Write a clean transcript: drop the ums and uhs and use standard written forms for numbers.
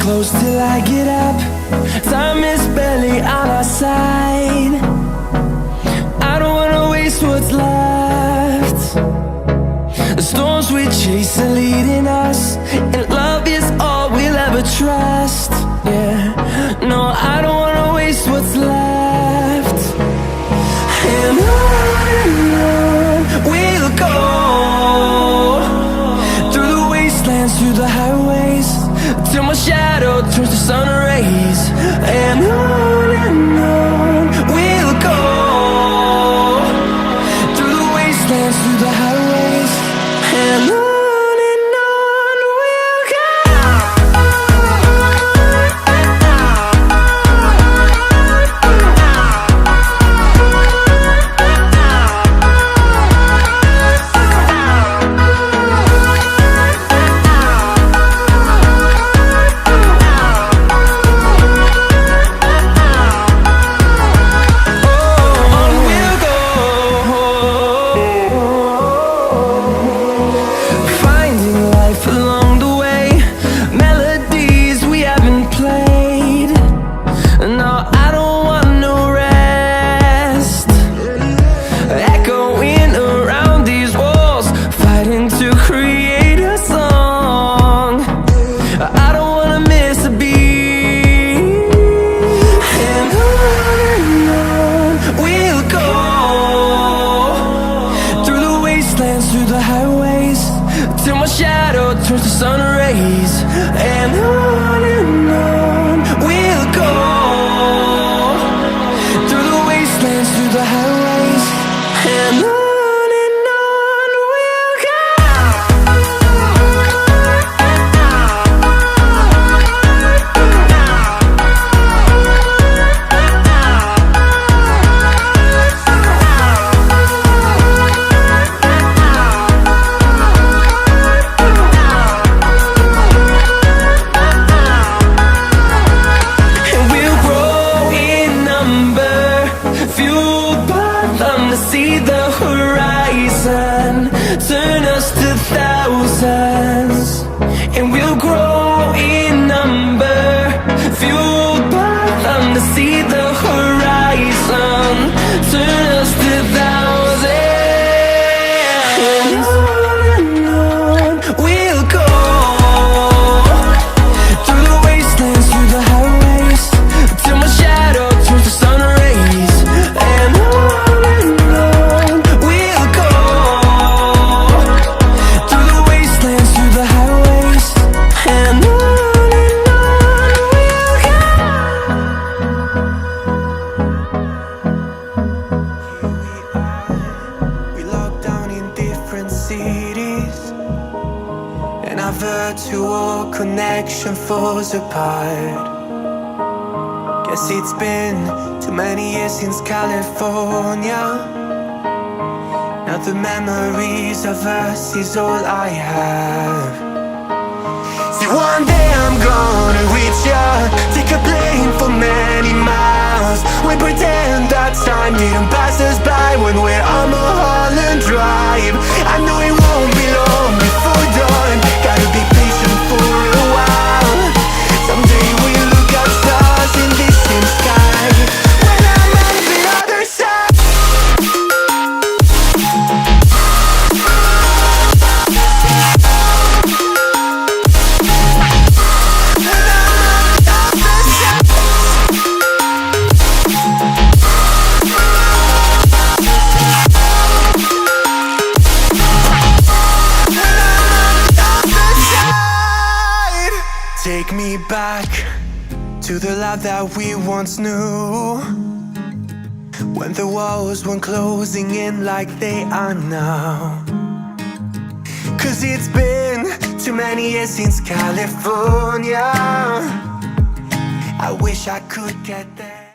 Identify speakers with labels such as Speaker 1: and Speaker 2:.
Speaker 1: close till I get up. Time is barely on our side. I don't wanna waste what's left. The storms we chase are leading us, and love is all we'll ever trust. Yeah, no, I don't wanna waste what's left. And on we'll go, through the wastelands, through the highways, till my shadow turns to sun rays. And on we'll go, through the wastelands, through the highways, and on we'll go. Through the highways, till my shadow turns to sun rays. And on we'll go, through the wastelands, through the highways, and on we'll go. See the horizon, turn us to thousands, and we'll grow in number, fueled by them to see the horizon, turn us to thousands. And on we'll go, through the wastelands, through the highways, till my shadow turns to sun rays. And our virtual connection falls apart. Guess it's been too many years since California. Now the memories of us is all I have. See, one day I'm gonna reach ya, take a plane for many miles. We pretend that time didn't pass us by when we're on Mulholland Drive. I know it won't be long before dawn, gotta be patient for a while. Someday we'll look at stars in this same sky, when I'm on the other side. Take me back to the life that we once knew, when the walls weren't closing in like they are now. 'Cause it's been too many years since California. I wish I could get there.